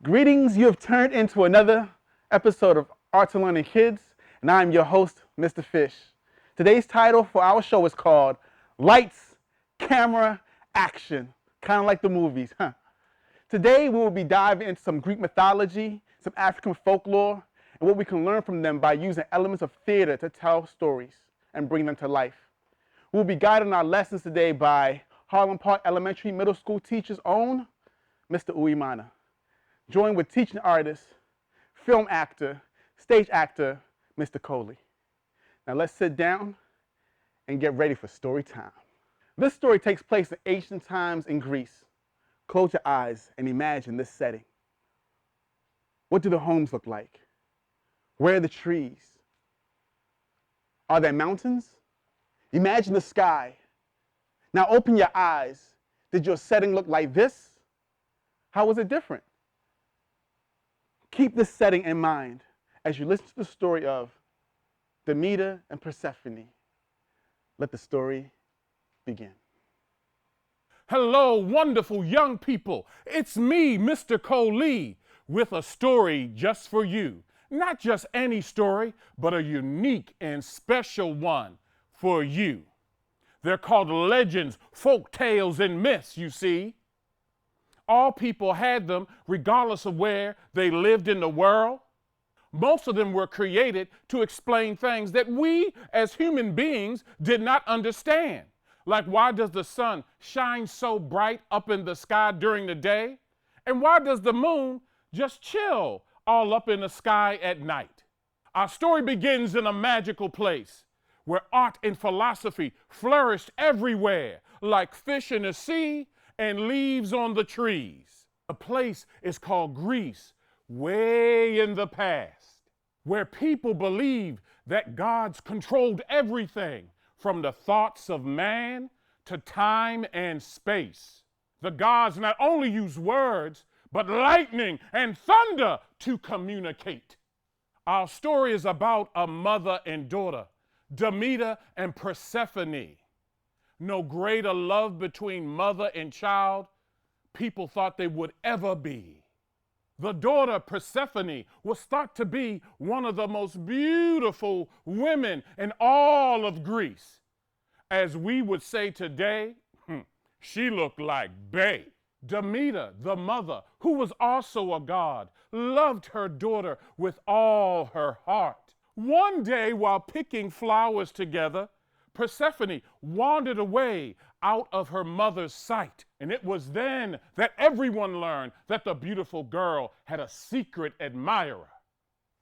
Greetings, you have turned into another episode of Art to Learning Kids, and I'm your host, Mr. Fish. Today's title for our show is called Lights, Camera, Action, kind of like the movies, huh? Today we will be diving into some Greek mythology, some African folklore, and what we can learn from them by using elements of theater to tell stories and bring them to life. We will be guiding our lessons today by Harlem Park Elementary Middle School teacher's own, Mr. Uwimana, joined with teaching artist, film actor, stage actor, Mr. Koli. Now let's sit down and get ready for story time. This story takes place in ancient times in Greece. Close your eyes and imagine this setting. What do the homes look like? Where are the trees? Are there mountains? Imagine the sky. Now open your eyes. Did your setting look like this? How was it different? Keep this setting in mind as you listen to the story of Demeter and Persephone. Let the story begin. Hello, wonderful young people. It's me, Mr. Koli, with a story just for you. Not just any story, but a unique and special one for you. They're called legends, folk tales, and myths, you see. All people had them regardless of where they lived in the world. Most of them were created to explain things that we as human beings did not understand. Like, why does the sun shine so bright up in the sky during the day? And why does the moon just chill all up in the sky at night? Our story begins in a magical place where art and philosophy flourished everywhere, like fish in the sea and leaves on the trees. The place is called Greece, way in the past, where people believed that gods controlled everything from the thoughts of man to time and space. The gods not only use words, but lightning and thunder to communicate. Our story is about a mother and daughter, Demeter and Persephone. No greater love between mother and child people thought they would ever be. The daughter, Persephone, was thought to be one of the most beautiful women in all of Greece. As we would say today, she looked like bae. Demeter, the mother, who was also a god, loved her daughter with all her heart. One day, while picking flowers together, Persephone wandered away out of her mother's sight. And it was then that everyone learned that the beautiful girl had a secret admirer.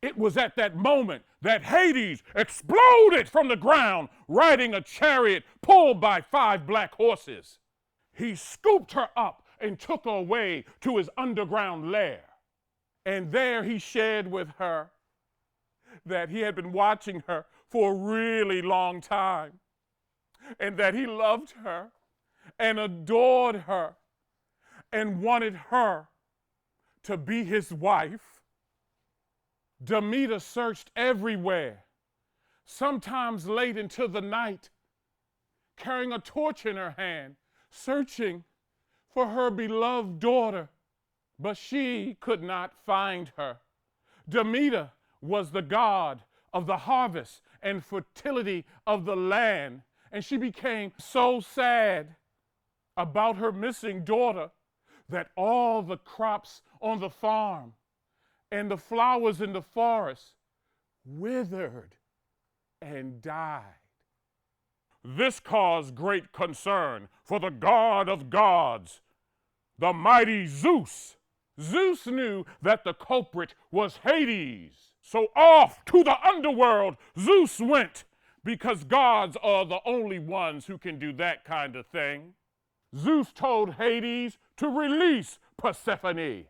It was at that moment that Hades exploded from the ground, riding a chariot pulled by 5 black horses. He scooped her up and took her away to his underground lair. And there he shared with her that he had been watching her for a really long time, and that he loved her and adored her and wanted her to be his wife. Demeter searched everywhere, sometimes late into the night, carrying a torch in her hand, searching for her beloved daughter, but she could not find her. Demeter was the god of the harvest and fertility of the land, and she became so sad about her missing daughter that all the crops on the farm and the flowers in the forest withered and died. This caused great concern for the god of gods, the mighty Zeus. Zeus knew that the culprit was Hades. So off to the underworld Zeus went, because gods are the only ones who can do that kind of thing. Zeus told Hades to release Persephone,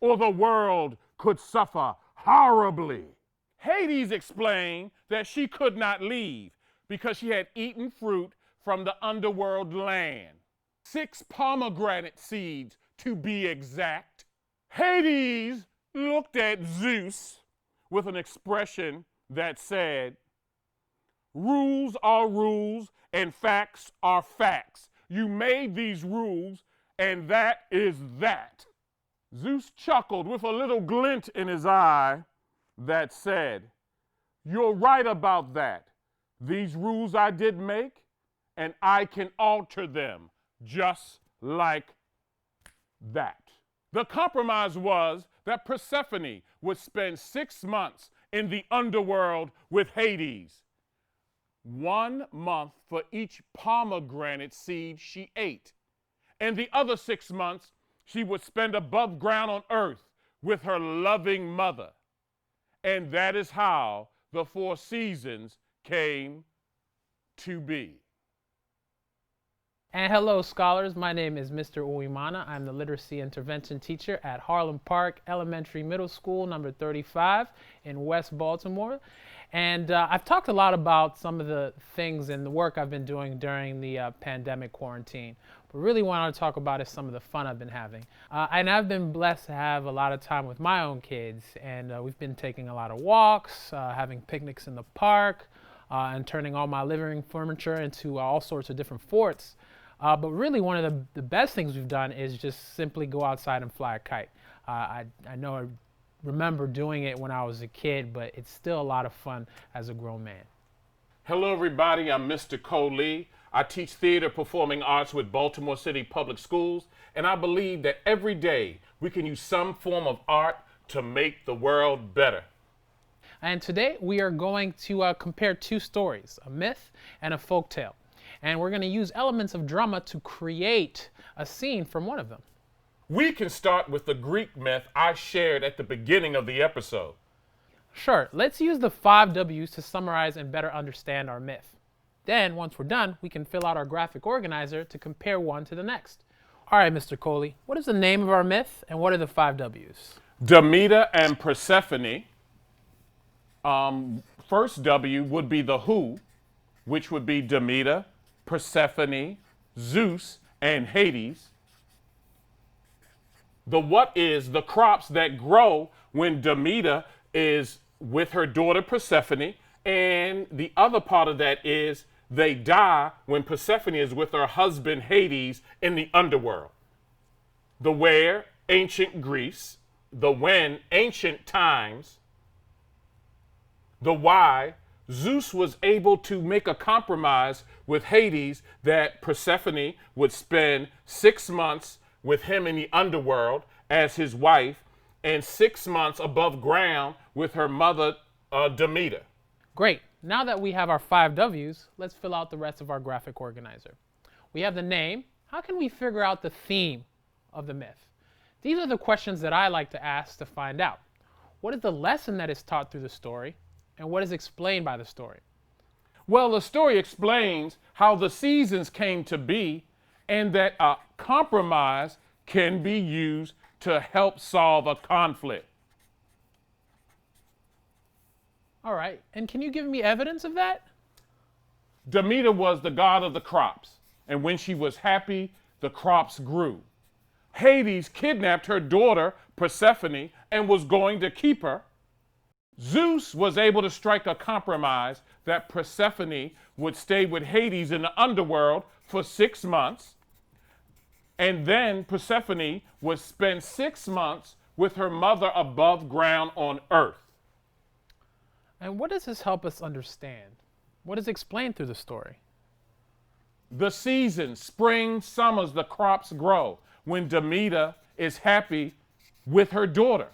or the world could suffer horribly. Hades explained that she could not leave because she had eaten fruit from the underworld land. 6 pomegranate seeds, to be exact. Hades looked at Zeus with an expression that said, "Rules are rules and facts are facts. You made these rules and that is that." Zeus chuckled with a little glint in his eye that said, "You're right about that. These rules I did make, and I can alter them just like that." The compromise was that Persephone would spend 6 months in the underworld with Hades, 1 month for each pomegranate seed she ate, and the other 6 months she would spend above ground on earth with her loving mother. And that is how the 4 seasons came to be. And hello, scholars. My name is Mr. Uwimana. I'm the literacy intervention teacher at Harlem Park Elementary Middle School, number 35 in West Baltimore. And I've talked a lot about some of the things and the work I've been doing during the pandemic quarantine. But really what I want to talk about is some of the fun I've been having. And I've been blessed to have a lot of time with my own kids. And we've been taking a lot of walks, having picnics in the park, and turning all my living room furniture into all sorts of different forts. But really one of the best things we've done is just simply go outside and fly a kite. I know I remember doing it when I was a kid, but it's still a lot of fun as a grown man. Hello, everybody. I'm Mr. Koli. I teach theater performing arts with Baltimore City Public Schools, and I believe that every day we can use some form of art to make the world better. And today we are going to compare 2 stories, a myth and a folktale. And we're going to use elements of drama to create a scene from one of them. We can start with the Greek myth I shared at the beginning of the episode. Sure, let's use the 5 W's to summarize and better understand our myth. Then, once we're done, we can fill out our graphic organizer to compare one to the next. All right, Mr. Koli, what is the name of our myth and what are the 5 W's? Demeter and Persephone. First W would be the who, which would be Demeter, Persephone, Zeus, and Hades. The what is the crops that grow when Demeter is with her daughter Persephone, and the other part of that is they die when Persephone is with her husband Hades in the underworld. The where, ancient Greece. The when, ancient times. The why, Zeus was able to make a compromise with Hades that Persephone would spend 6 months with him in the underworld as his wife and 6 months above ground with her mother, Demeter. Great. Now that we have our 5 W's, let's fill out the rest of our graphic organizer. We have the name. How can we figure out the theme of the myth? These are the questions that I like to ask to find out. What is the lesson that is taught through the story? And what is explained by the story? Well, the story explains how the seasons came to be and that a compromise can be used to help solve a conflict. All right, and can you give me evidence of that? Demeter was the god of the crops, and when she was happy, the crops grew. Hades kidnapped her daughter, Persephone, and was going to keep her. Zeus was able to strike a compromise that Persephone would stay with Hades in the underworld for 6 months, and then Persephone would spend 6 months with her mother above ground on earth. And what does this help us understand? What is explained through the story? The seasons, spring, summers, the crops grow when Demeter is happy with her daughter.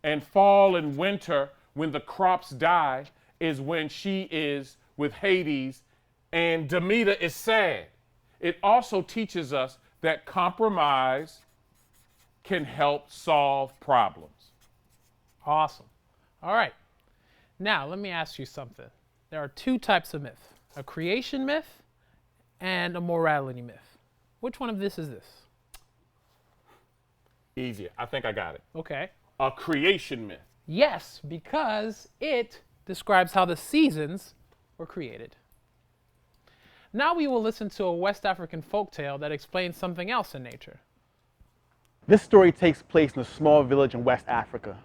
And fall and winter, when the crops die, is when she is with Hades and Demeter is sad. It also teaches us that compromise can help solve problems. Awesome. All right. Now, let me ask you something. There are 2 types of myth, a creation myth and a morality myth. Which one of this is this? Easier. I think I got it. Okay. A creation myth. Yes, because it describes how the seasons were created. Now we will listen to a West African folktale that explains something else in nature. This story takes place in a small village in West Africa.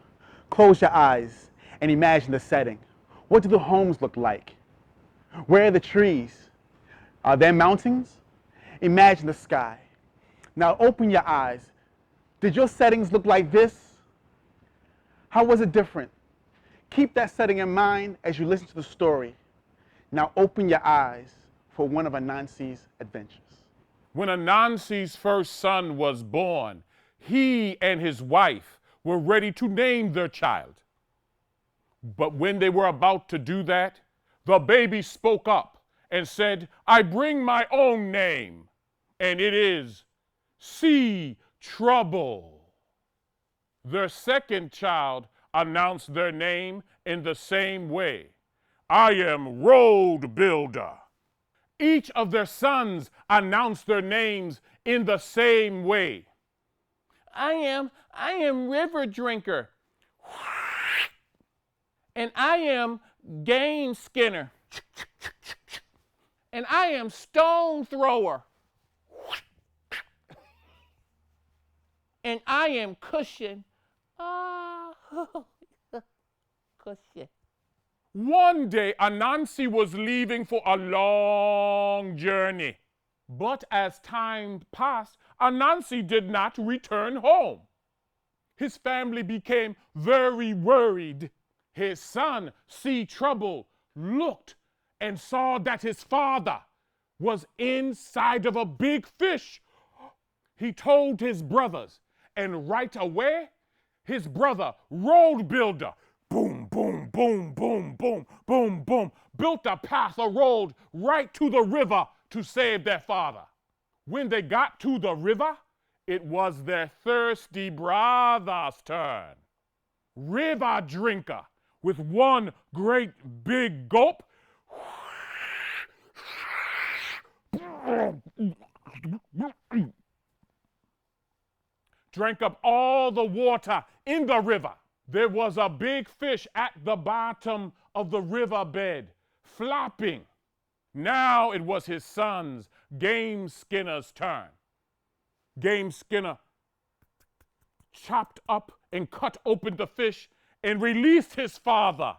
Close your eyes and imagine the setting. What do the homes look like? Where are the trees? Are there mountains? Imagine the sky. Now open your eyes. Did your settings look like this? How was it different? Keep that setting in mind as you listen to the story. Now open your eyes for one of Anansi's adventures. When Anansi's first son was born, he and his wife were ready to name their child. But when they were about to do that, the baby spoke up and said, "I bring my own name, and it is Sea Trouble." Their second child announced their name in the same way. "I am Road Builder." Each of their sons announced their names in the same way. I am River Drinker. And I am Game Skinner. And I am Stone Thrower. And I am Cushion. Cushion. One day, Anansi was leaving for a long journey. But as time passed, Anansi did not return home. His family became very worried. His son, Sea Trouble, looked and saw that his father was inside of a big fish. He told his brothers, and right away, his brother, Road Builder, boom, boom, boom, boom, boom, boom, boom, built a path, a road right to the river to save their father. When they got to the river, it was their thirsty brother's turn. River Drinker, with one great big gulp, drank up all the water in the river. There was a big fish at the bottom of the riverbed, flopping. Now it was his son's, Game Skinner's turn. Game Skinner chopped up and cut open the fish and released his father.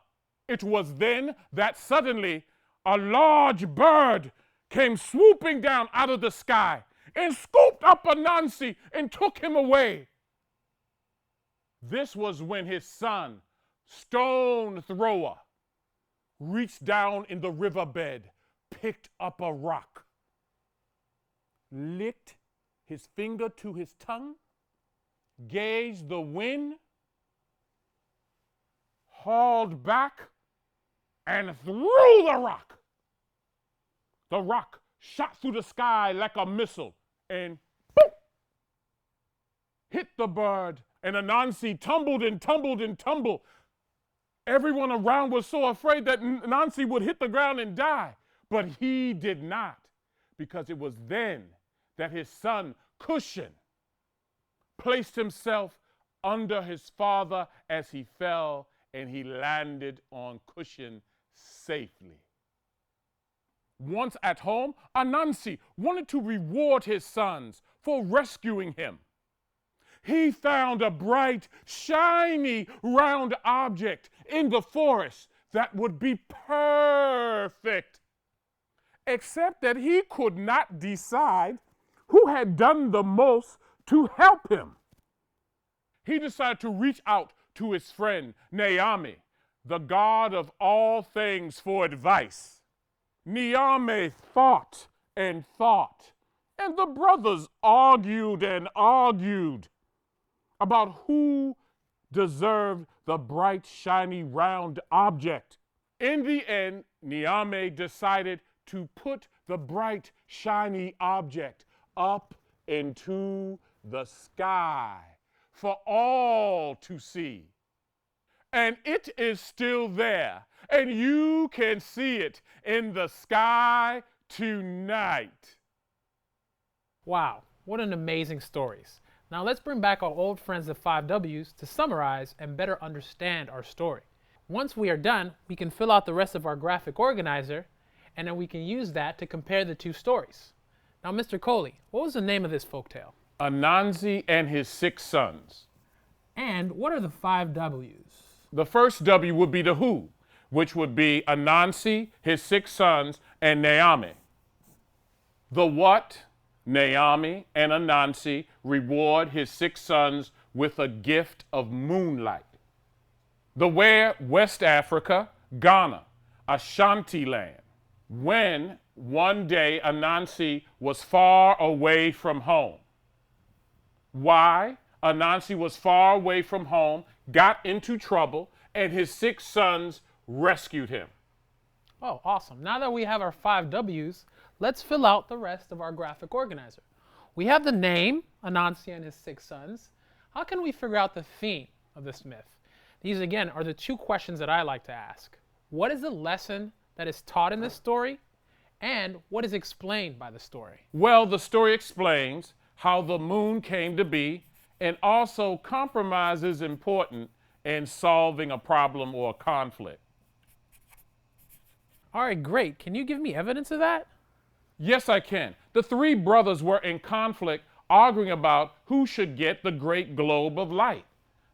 It was then that suddenly a large bird came swooping down out of the sky and scooped up Anansi and took him away. This was when his son, Stone Thrower, reached down in the riverbed, picked up a rock, licked his finger to his tongue, gauged the wind, hauled back, and threw the rock. The rock shot through the sky like a missile and boom, hit the bird, and Anansi tumbled and tumbled and tumbled. Everyone around was so afraid that Anansi would hit the ground and die, but he did not, because it was then that his son, Cushion, placed himself under his father as he fell, and he landed on Cushion safely. Once at home, Anansi wanted to reward his sons for rescuing him. He found a bright, shiny, round object in the forest that would be perfect. Except that he could not decide who had done the most to help him. He decided to reach out to his friend Naomi, the god of all things, for advice. Naomi thought and thought, and the brothers argued and argued about who deserved the bright, shiny, round object. In the end, Naomi decided to put the bright, shiny object up into the sky for all to see. And it is still there, and you can see it in the sky tonight. Wow, what an amazing stories. Now let's bring back our old friends the 5 W's to summarize and better understand our story. Once we are done, we can fill out the rest of our graphic organizer, and then we can use that to compare the two stories. Now, Mr. Koli, what was the name of this folktale? Anansi and his 6 sons. And what are the 5 W's? The first W would be the who, which would be Anansi, his 6 sons, and Naomi. The what, Naomi and Anansi reward his 6 sons with a gift of moonlight. West Africa, Ghana, Ashanti land. When one day Anansi was far away from home. Why? Anansi was far away from home, got into trouble, and his 6 sons rescued him. Oh, awesome. Now that we have our 5 W's, let's fill out the rest of our graphic organizer. We have the name, Anansi and his 6 sons. How can we figure out the theme of this myth? These, again, are the 2 questions that I like to ask. What is the lesson that is taught in this story? And what is explained by the story? Well, the story explains how the moon came to be, and also compromise is important in solving a problem or a conflict. All right, great. Can you give me evidence of that? Yes, I can. The 3 brothers were in conflict, arguing about who should get the great globe of light.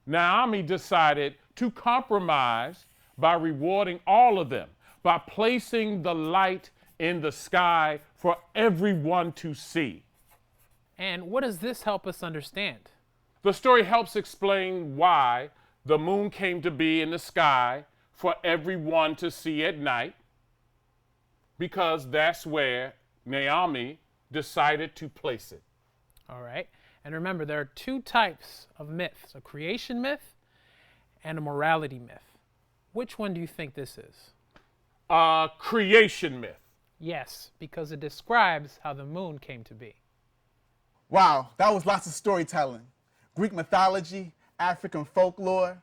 Naomi decided to compromise by rewarding all of them, by placing the light in the sky for everyone to see. And what does this help us understand? The story helps explain why the moon came to be in the sky for everyone to see at night, because that's where Naomi decided to place it. All right. And remember, there are 2 types of myths, a creation myth and a morality myth. Which one do you think this is? Creation myth. Yes, because it describes how the moon came to be. Wow, that was lots of storytelling. Greek mythology, African folklore.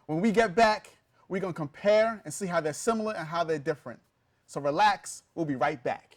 When we get back, we're going to compare and see how they're similar and how they're different. So relax, we'll be right back.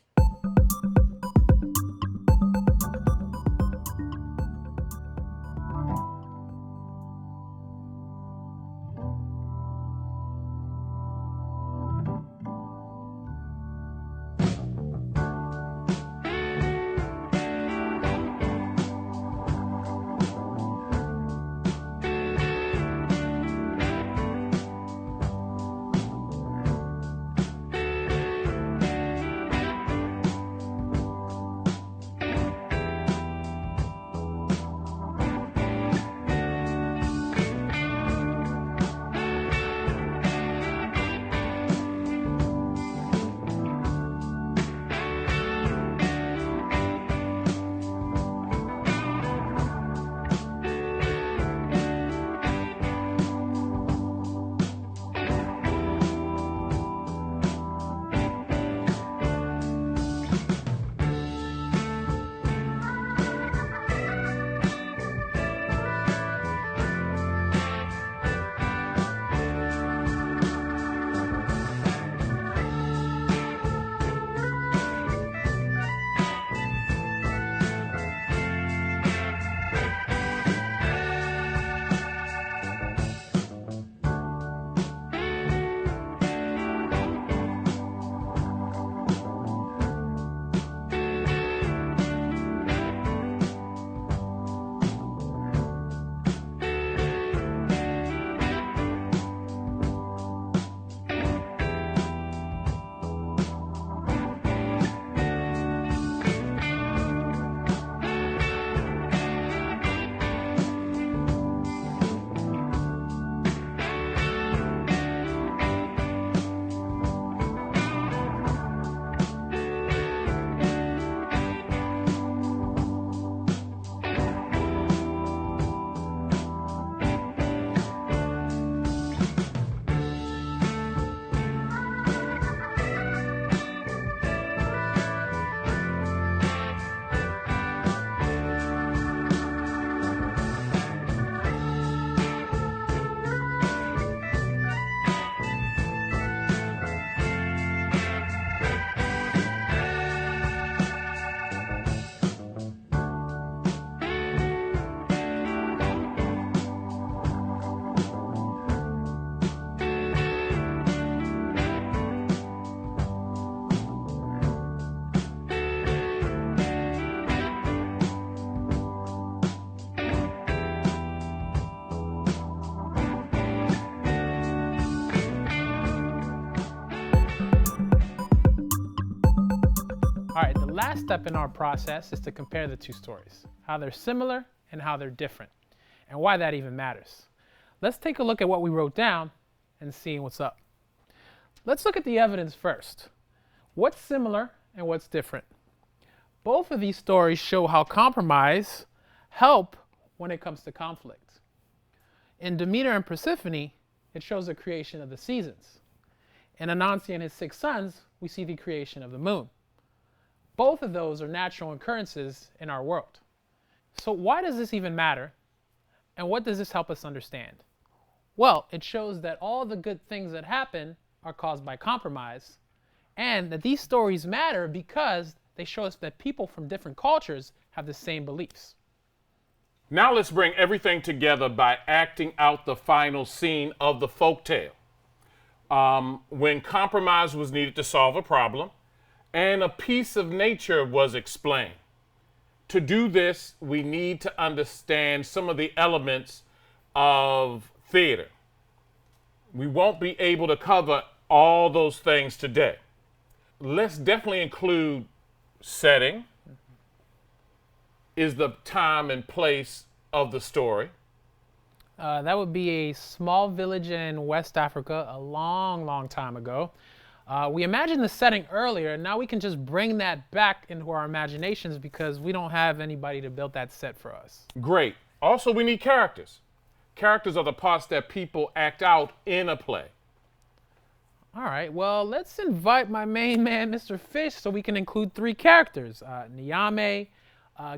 last step in our process is to compare the two stories, how they're similar and how they're different, and why that even matters. Let's take a look at what we wrote down and see what's up. Let's look at the evidence first. What's similar and what's different? Both of these stories show how compromise help when it comes to conflict. In Demeter and Persephone, it shows the creation of the seasons. In Anansi and his 6 sons, we see the creation of the moon. Both of those are natural occurrences in our world. So why does this even matter? And what does this help us understand? Well, it shows that all the good things that happen are caused by compromise, and that these stories matter because they show us that people from different cultures have the same beliefs. Now let's bring everything together by acting out the final scene of the folktale. When compromise was needed to solve a problem, and a piece of nature was explained. To do this, we need to understand some of the elements of theater. We won't be able to cover all those things today. Let's definitely include setting, is the time and place of the story. That would be a small village in West Africa a long, long time ago. We imagined the setting earlier, and now we can just bring that back into our imaginations because we don't have anybody to build that set for us. Great. Also, we need characters. Characters are the parts that people act out in a play. All right, well, let's invite my main man, Mr. Fish, so we can include 3 characters, Nyame,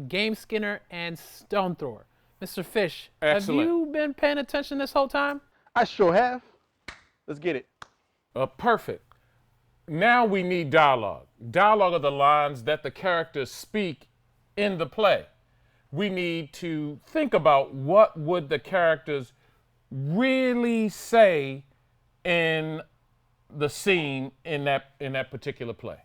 Game Skinner, and Stone Thrower. Mr. Fish, Excellent. Have you been paying attention this whole time? I sure have. Let's get it. Perfect. Now we need dialogue. Dialogue are the lines that the characters speak in the play. We need to think about what would the characters really say in the scene in that particular play.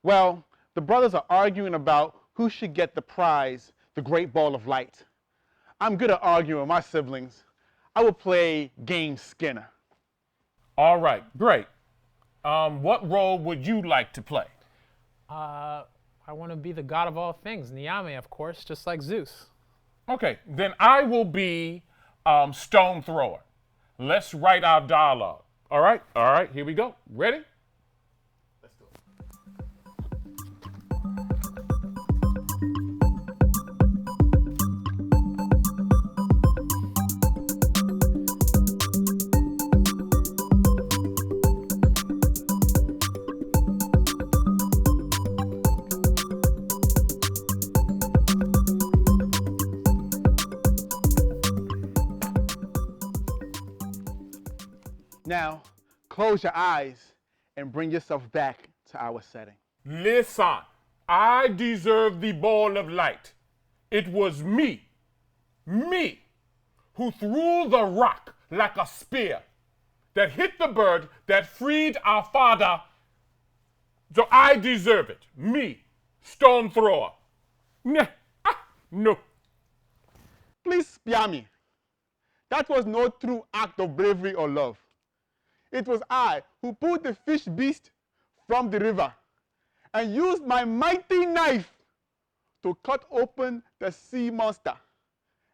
Well, the brothers are arguing about who should get the prize, the Great Ball of Light. I'm good at arguing with my siblings. I will play Game Skinner. All right, great. What role would you like to play? I want to be the god of all things, Nyame, of course, just like Zeus. Okay, then I will be Stone Thrower. Let's write our dialogue. All right, here we go. Ready? Let's do it. Now, close your eyes and bring yourself back to our setting. Listen, I deserve the ball of light. It was me, who threw the rock like a spear that hit the bird that freed our father. So I deserve it. Me, Stone Thrower. No. Please spare me. That was no true act of bravery or love. It was I who pulled the fish beast from the river and used my mighty knife to cut open the sea monster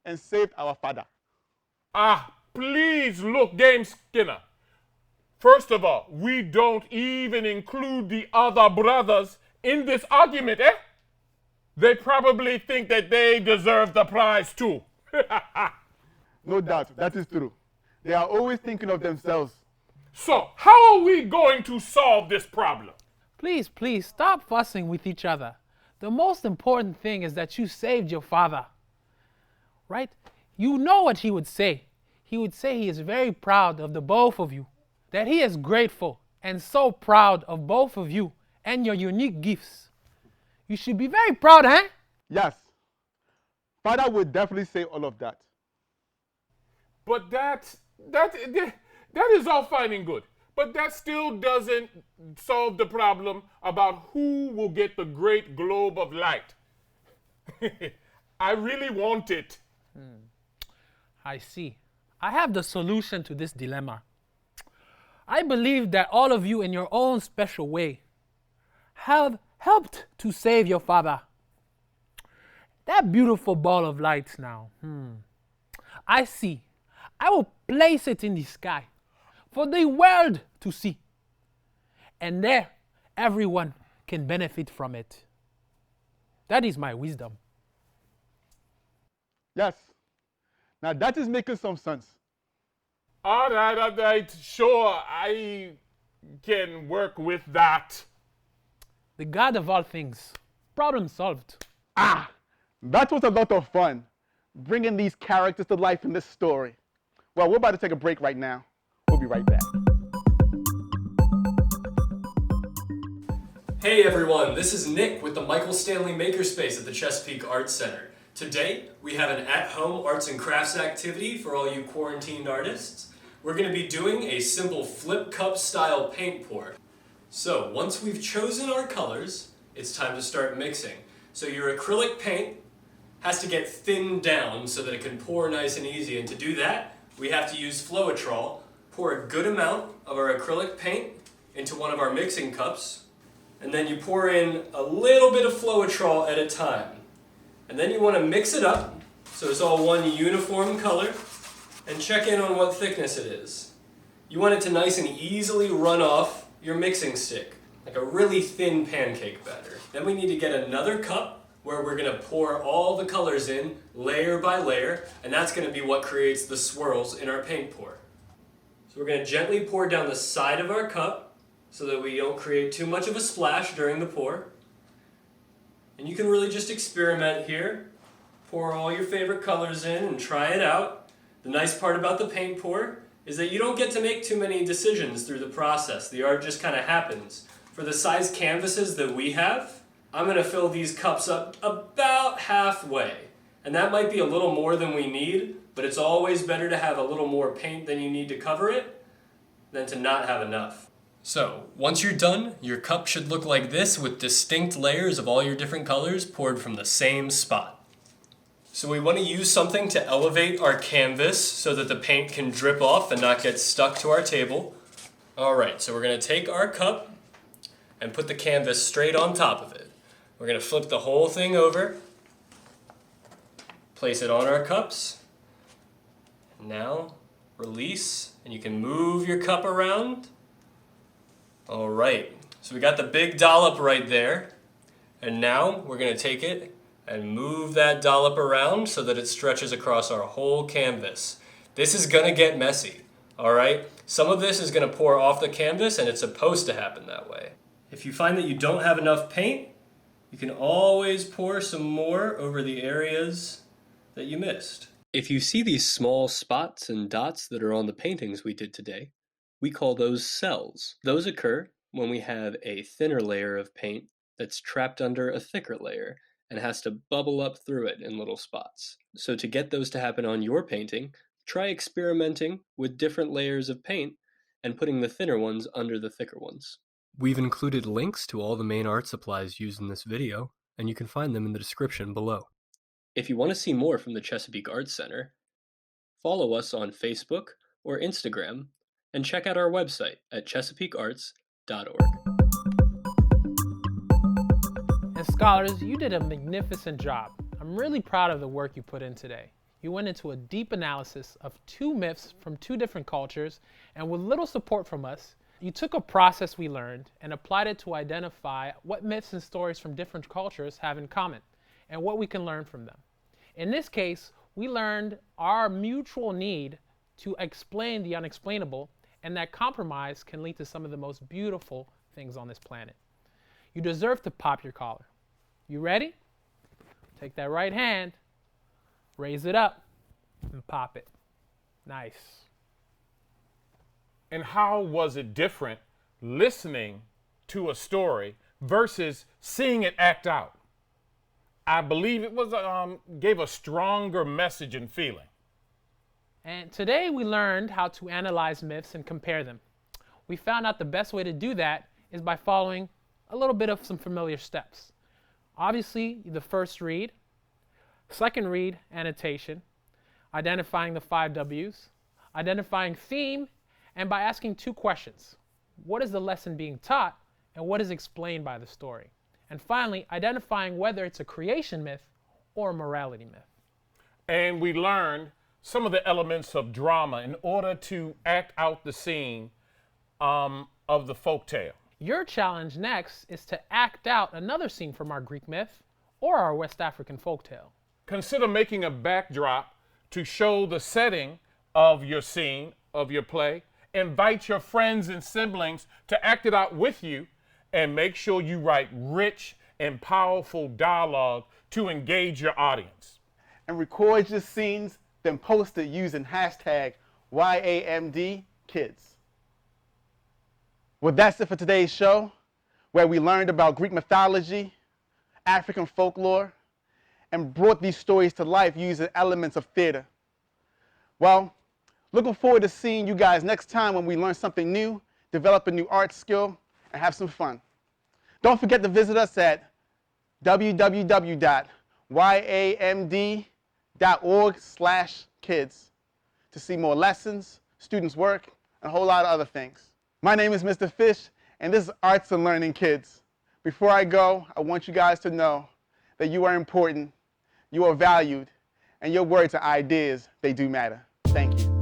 and saved our father. Please look, Game Skinner. First of all, we don't even include the other brothers in this argument, eh? They probably think that they deserve the prize too. No doubt, that is true. They are always thinking of themselves. So, how are we going to solve this problem? Please, stop fussing with each other. The most important thing is that you saved your father. Right? You know what he would say. He would say he is very proud of the both of you. That he is grateful and so proud of both of you and your unique gifts. You should be very proud, eh? Yes. Father would definitely say all of that. But that is all fine and good. But that still doesn't solve the problem about who will get the great globe of light. I really want it. I see. I have the solution to this dilemma. I believe that all of you in your own special way have helped to save your father. That beautiful ball of light now. I see. I will place it in the sky for the world to see. And there, everyone can benefit from it. That is my wisdom. Yes. Now that is making some sense. All right, sure, I can work with that. The God of all things. Problem solved. Ah, that was a lot of fun, bringing these characters to life in this story. Well, we're about to take a break right now. We'll be right back. Hey everyone, this is Nick with the Michael Stanley Makerspace at the Chesapeake Arts Center. Today, we have an at-home arts and crafts activity for all you quarantined artists. We're going to be doing a simple flip cup style paint pour. So once we've chosen our colors, it's time to start mixing. So your acrylic paint has to get thinned down so that it can pour nice and easy. And to do that, we have to use Floetrol. Pour a good amount of our acrylic paint into one of our mixing cups. And then you pour in a little bit of Floetrol at a time. And then you want to mix it up so it's all one uniform color and check in on what thickness it is. You want it to nice and easily run off your mixing stick, like a really thin pancake batter. Then we need to get another cup where we're going to pour all the colors in layer by layer, and that's going to be what creates the swirls in our paint pour. So we're going to gently pour down the side of our cup so that we don't create too much of a splash during the pour. And you can really just experiment here. Pour all your favorite colors in and try it out. The nice part about the paint pour is that you don't get to make too many decisions through the process. The art just kind of happens. For the size canvases that we have, I'm going to fill these cups up about halfway. And that might be a little more than we need, but it's always better to have a little more paint than you need to cover it than to not have enough. So, once you're done, your cup should look like this with distinct layers of all your different colors poured from the same spot. So we want to use something to elevate our canvas so that the paint can drip off and not get stuck to our table. Alright, so we're going to take our cup and put the canvas straight on top of it. We're going to flip the whole thing over, place it on our cups, and now release, and you can move your cup around. Alright, so we got the big dollop right there, and now we're going to take it and move that dollop around so that it stretches across our whole canvas. This is going to get messy, alright? Some of this is going to pour off the canvas and it's supposed to happen that way. If you find that you don't have enough paint, you can always pour some more over the areas that you missed. If you see these small spots and dots that are on the paintings we did today, we call those cells. Those occur when we have a thinner layer of paint that's trapped under a thicker layer and has to bubble up through it in little spots. So to get those to happen on your painting, try experimenting with different layers of paint and putting the thinner ones under the thicker ones. We've included links to all the main art supplies used in this video, and you can find them in the description below. If you want to see more from the Chesapeake Arts Center, follow us on Facebook or Instagram, and check out our website at chesapeakearts.org. And scholars, you did a magnificent job. I'm really proud of the work you put in today. You went into a deep analysis of two myths from two different cultures, and with little support from us, you took a process we learned and applied it to identify what myths and stories from different cultures have in common, and what we can learn from them. In this case, we learned our mutual need to explain the unexplainable, and that compromise can lead to some of the most beautiful things on this planet. You deserve to pop your collar. You ready? Take that right hand, raise it up, and pop it. Nice. And how was it different listening to a story versus seeing it act out? I believe it was gave a stronger message and feeling. And today we learned how to analyze myths and compare them. We found out the best way to do that is by following a little bit of some familiar steps. Obviously, the first read, second read, annotation, identifying the 5 W's, identifying theme, and by asking two questions. What is the lesson being taught, and what is explained by the story? And finally, identifying whether it's a creation myth or a morality myth. And we learned some of the elements of drama in order to act out the scene of the folktale. Your challenge next is to act out another scene from our Greek myth or our West African folktale. Consider making a backdrop to show the setting of your scene, of your play. Invite your friends and siblings to act it out with you, and make sure you write rich and powerful dialogue to engage your audience. And record your scenes, then post it using hashtag YAMDKids. Well, that's it for today's show, where we learned about Greek mythology, African folklore, and brought these stories to life using elements of theater. Well, looking forward to seeing you guys next time when we learn something new, develop a new art skill, and have some fun. Don't forget to visit us at www.yamd.org/kids to see more lessons, students' work, and a whole lot of other things. My name is Mr. Fish, and this is Arts and Learning Kids. Before I go, I want you guys to know that you are important, you are valued, and your words and ideas, they do matter. Thank you.